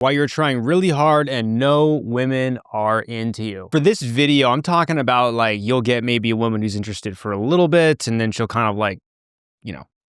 while you're trying really hard and no women are into you. For this video, I'm talking about like you'll get maybe a woman who's interested for a little bit and then she'll kind of like,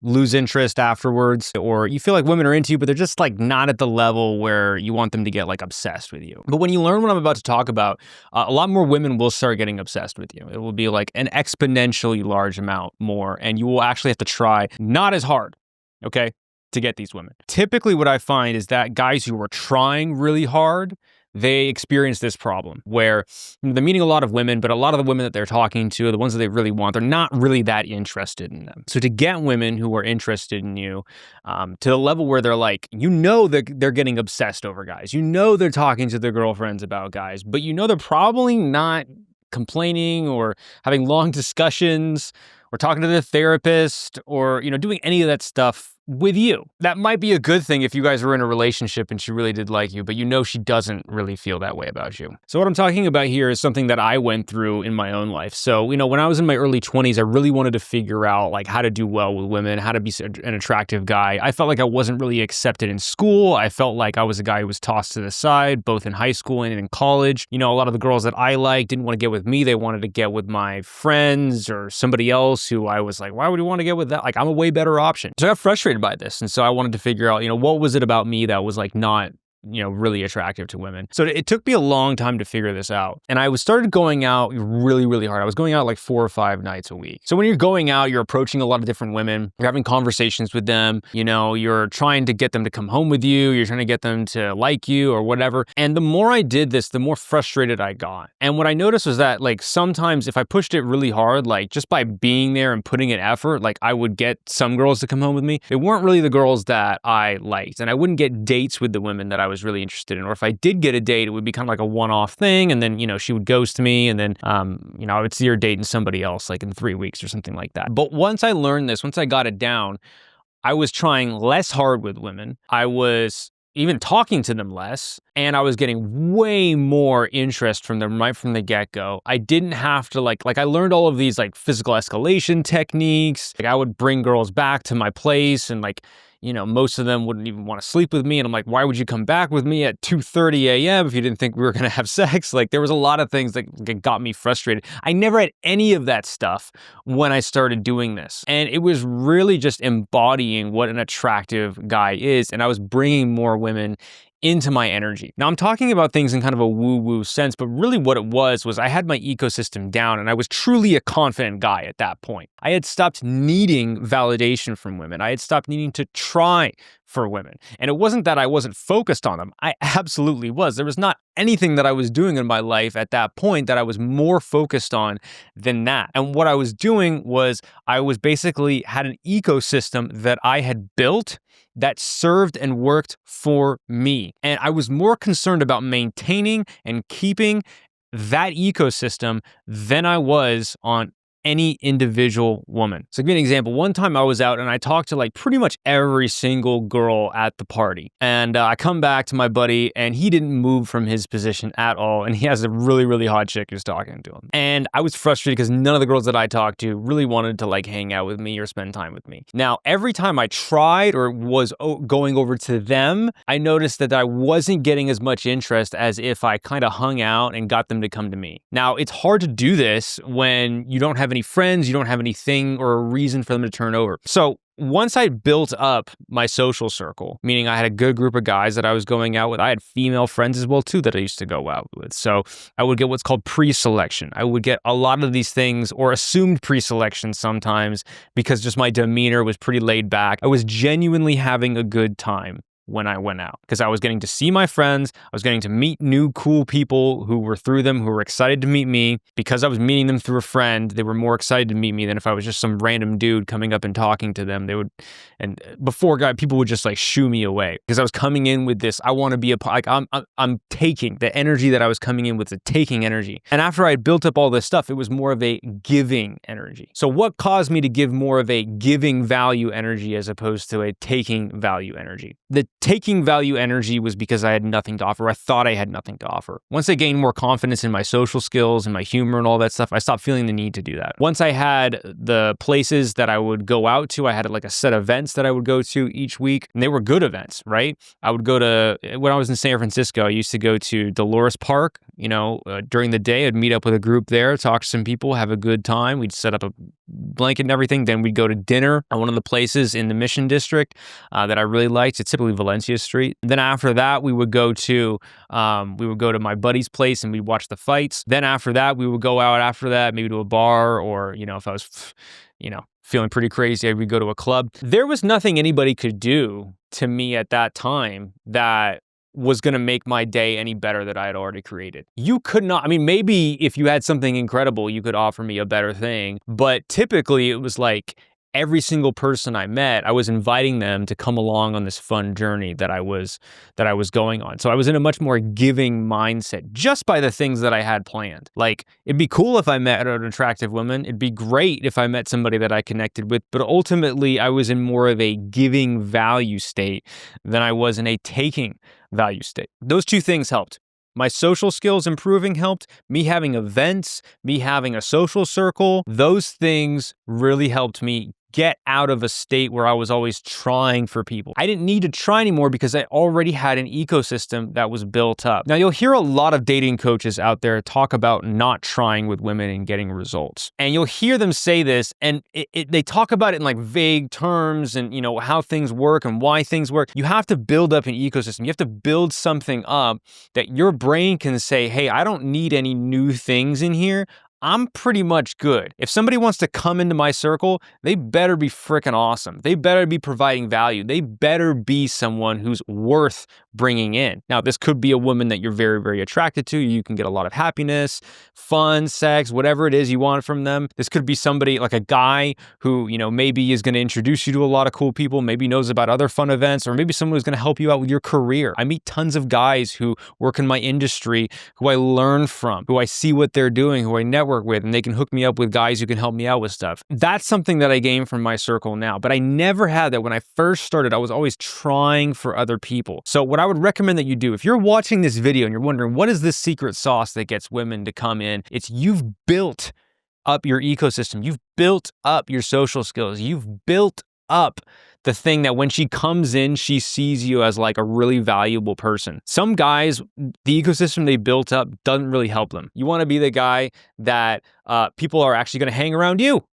lose interest afterwards, or you feel like women are into you, but they're just like not at the level where you want them to get like obsessed with you. But when you learn what I'm about to talk about, a lot more women will start getting obsessed with you. It will be like an exponentially large amount more, and you will actually have to try not as hard, okay, to get these women. Typically what I find is that guys who are trying really hard, they experience this problem where they're meeting a lot of women, but a lot of the women that they're talking to, the ones that they really want, they're not really that interested in them. So to get women who are interested in you to the level where they're like, they're getting obsessed over guys. They're talking to their girlfriends about guys, but they're probably not complaining or having long discussions or talking to their therapist or, doing any of that stuff with you. That might be a good thing if you guys were in a relationship and she really did like you, but she doesn't really feel that way about you. So what I'm talking about here is something that I went through in my own life. So, when I was in my early 20s, I really wanted to figure out like how to do well with women, how to be an attractive guy. I felt like I wasn't really accepted in school. I felt like I was a guy who was tossed to the side, both in high school and in college. A lot of the girls that I liked didn't want to get with me. They wanted to get with my friends or somebody else who I was like, why would you want to get with that? Like, I'm a way better option. So I got frustrated by this. And so I wanted to figure out, what was it about me that was like not really attractive to women. So it took me a long time to figure this out. And I started going out really, really hard. I was going out like 4 or 5 nights a week. So when you're going out, you're approaching a lot of different women. You're having conversations with them. You're trying to get them to come home with you. You're trying to get them to like you or whatever. And the more I did this, the more frustrated I got. And what I noticed was that like sometimes if I pushed it really hard, like just by being there and putting in effort, like I would get some girls to come home with me. They weren't really the girls that I liked. And I wouldn't get dates with the women that I was really interested in. Or if I did get a date, it would be kind of like a one-off thing. And then, she would ghost me. And then, I would see her dating somebody else like in 3 weeks or something like that. But once I learned this, once I got it down, I was trying less hard with women. I was even talking to them less, and I was getting way more interest from them right from the get-go. I didn't have to like I learned all of these like physical escalation techniques. Like I would bring girls back to my place and like, most of them wouldn't even want to sleep with me. And I'm like, why would you come back with me at 2:30 a.m. if you didn't think we were going to have sex? Like there was a lot of things that got me frustrated. I never had any of that stuff when I started doing this. And it was really just embodying what an attractive guy is. And I was bringing more women into my energy. Now I'm talking about things in kind of a woo-woo sense, but really what it was I had my ecosystem down and I was truly a confident guy at that point. I had stopped needing validation from women. I had stopped needing to try for women. And it wasn't that I wasn't focused on them. I absolutely was. There was not anything that I was doing in my life at that point that I was more focused on than that. And what I was doing was I was basically had an ecosystem that I had built that served and worked for me. And I was more concerned about maintaining and keeping that ecosystem than I was on any individual woman. So to give you an example, one time I was out and I talked to like pretty much every single girl at the party. And I come back to my buddy and he didn't move from his position at all. And he has a really, really hot chick who's talking to him. And I was frustrated because none of the girls that I talked to really wanted to like hang out with me or spend time with me. Now, every time I tried or was going over to them, I noticed that I wasn't getting as much interest as if I kind of hung out and got them to come to me. Now, it's hard to do this when you don't have any friends, you don't have anything or a reason for them to turn over. So once I built up my social circle, meaning I had a good group of guys that I was going out with, I had female friends as well too that I used to go out with. So I would get what's called pre-selection. I would get a lot of these things or assumed pre-selection sometimes because just my demeanor was pretty laid back. I was genuinely having a good time when I went out because I was getting to see my friends. I was getting to meet new cool people who were through them, who were excited to meet me. Because I was meeting them through a friend, they were more excited to meet me than if I was just some random dude coming up and talking to them. And before people would just like shoo me away because I was coming in with this, I want to be like, I'm taking the energy that I was coming in with, the taking energy. And after I had built up all this stuff, it was more of a giving energy. So what caused me to give more of a giving value energy as opposed to a taking value energy? The taking value energy was because I had nothing to offer. I thought I had nothing to offer. Once I gained more confidence in my social skills and my humor and all that stuff, I stopped feeling the need to do that. Once I had the places that I would go out to, I had like a set of events that I would go to each week, and they were good events, right? I would go to, when I was in San Francisco, I used to go to Dolores Park, during the day. I'd meet up with a group there, talk to some people, have a good time. We'd set up a blanket and everything. Then we'd go to dinner at one of the places in the Mission District that I really liked. It's typically Valencia Street. Then after that, we would go to my buddy's place and we'd watch the fights. Then after that, we would go out after that, maybe to a bar, or, if I was, feeling pretty crazy, we'd go to a club. There was nothing anybody could do to me at that time that was going to make my day any better that I had already created. You could not, maybe if you had something incredible, you could offer me a better thing. But typically it was like every single person I met, I was inviting them to come along on this fun journey that I was going on. So I was in a much more giving mindset just by the things that I had planned. Like, it'd be cool if I met an attractive woman. It'd be great if I met somebody that I connected with. But ultimately, I was in more of a giving value state than I was in a taking value state. Those two things helped. My social skills improving helped. Me having events, me having a social circle, those things really helped me get out of a state where I was always trying for people. I didn't need to try anymore because I already had an ecosystem that was built up. Now, you'll hear a lot of dating coaches out there talk about not trying with women and getting results. And you'll hear them say this, and they talk about it in like vague terms and, how things work and why things work. You have to build up an ecosystem. You have to build something up that your brain can say, hey, I don't need any new things in here. I'm pretty much good. If somebody wants to come into my circle, they better be freaking awesome. They better be providing value. They better be someone who's worth bringing in. Now, this could be a woman that you're very, very attracted to. You can get a lot of happiness, fun, sex, whatever it is you want from them. This could be somebody like a guy who, maybe is going to introduce you to a lot of cool people, maybe knows about other fun events, or maybe someone who's going to help you out with your career. I meet tons of guys who work in my industry, who I learn from, who I see what they're doing, who I network with, and they can hook me up with guys who can help me out with stuff. That's something that I gained from my circle now, but I never had that when I first started. I was always trying for other people. So what I would recommend that you do, if you're watching this video and you're wondering what is this secret sauce that gets women to come in, it's you've built up your ecosystem. You've built up your social skills. You've built up the thing that when she comes in, she sees you as like a really valuable person. Some guys, the ecosystem they built up doesn't really help them. You want to be the guy that people are actually going to hang around you.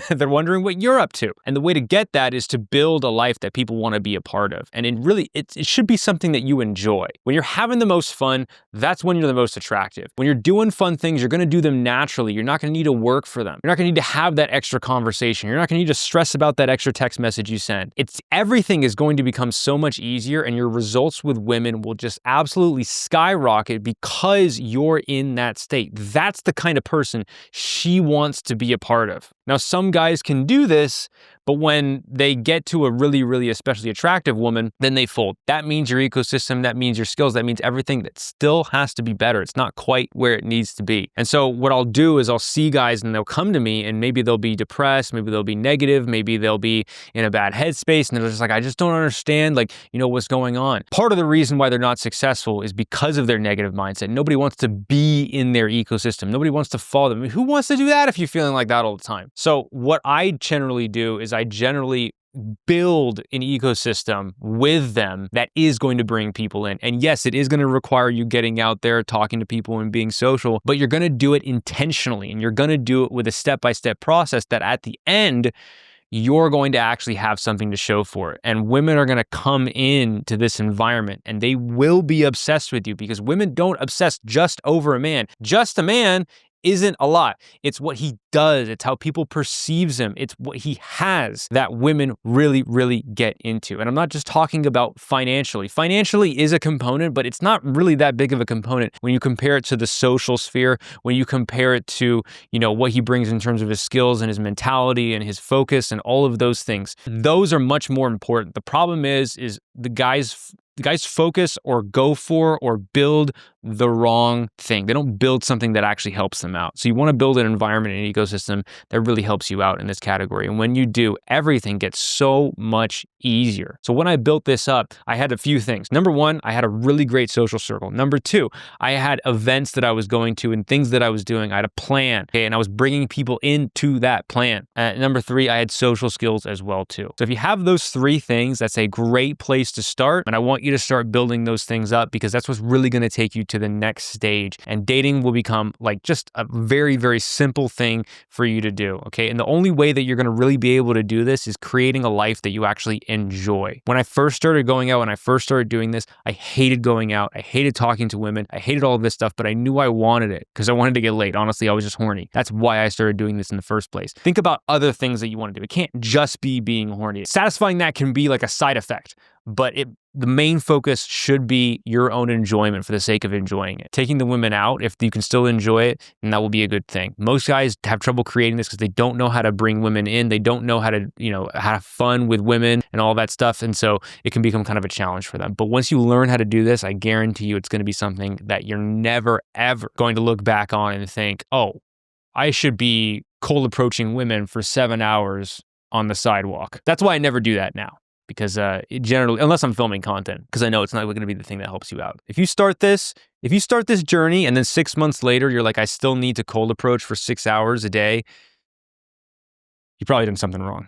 They're wondering what you're up to. And the way to get that is to build a life that people want to be a part of. And it should be something that you enjoy. When you're having the most fun, that's when you're the most attractive. When you're doing fun things, you're going to do them naturally. You're not going to need to work for them. You're not going to need to have that extra conversation. You're not going to need to stress about that extra text message you send. Everything is going to become so much easier, and your results with women will just absolutely skyrocket because you're in that state. That's the kind of person she wants to be a part of. Now, some guys can do this, but when they get to a really, really especially attractive woman, then they fold. That means your ecosystem, that means your skills, that means everything that still has to be better. It's not quite where it needs to be. And so what I'll do is I'll see guys and they'll come to me and maybe they'll be depressed, maybe they'll be negative, maybe they'll be in a bad headspace, and they're just like, I just don't understand, what's going on. Part of the reason why they're not successful is because of their negative mindset. Nobody wants to be in their ecosystem. Nobody wants to follow them. Who wants to do that if you're feeling like that all the time? So what I generally do is I generally build an ecosystem with them that is going to bring people in. And yes, it is going to require you getting out there, talking to people and being social, but you're going to do it intentionally, and you're going to do it with a step-by-step process that at the end, you're going to actually have something to show for it. And women are going to come into this environment and they will be obsessed with you, because women don't obsess just over a man. Just a man isn't a lot. It's what he does. It's how people perceives him. It's what he has that women really, really get into. And I'm not just talking about financially. Financially is a component, but it's not really that big of a component when you compare it to the social sphere, when you compare it to, what he brings in terms of his skills and his mentality and his focus and all of those things. Those are much more important. The problem is the guys guys focus or go for or build the wrong thing. They don't build something that actually helps them out. So you want to build an environment and an ecosystem that really helps you out in this category. And when you do, everything gets so much easier. So when I built this up, I had a few things. Number one, I had a really great social circle. Number two, I had events that I was going to and things that I was doing. I had a plan, okay, and I was bringing people into that plan. Number three, I had social skills as well too. So if you have those three things, that's a great place to start. And I want you to start building those things up because that's what's really going to take you to the next stage. And dating will become like just a very, very simple thing for you to do, okay? And the only way that you're going to really be able to do this is creating a life that you actually enjoy. When I first started going out, when I first started doing this, I hated going out. I hated talking to women. I hated all of this stuff, but I knew I wanted it because I wanted to get laid. Honestly, I was just horny. That's why I started doing this in the first place. Think about other things that you want to do. It can't just be being horny. Satisfying that can be like a side effect, but the main focus should be your own enjoyment for the sake of enjoying it. Taking the women out, if you can still enjoy it, then that will be a good thing. Most guys have trouble creating this because they don't know how to bring women in. They don't know how to, have fun with women and all that stuff. And so it can become kind of a challenge for them. But once you learn how to do this, I guarantee you it's going to be something that you're never, ever going to look back on and think, oh, I should be cold approaching women for 7 hours on the sidewalk. That's why I never do that now. Because generally, unless I'm filming content, because I know it's not going to be the thing that helps you out. If you start this journey and then 6 months later, you're like, I still need to cold approach for 6 hours a day, you probably done something wrong.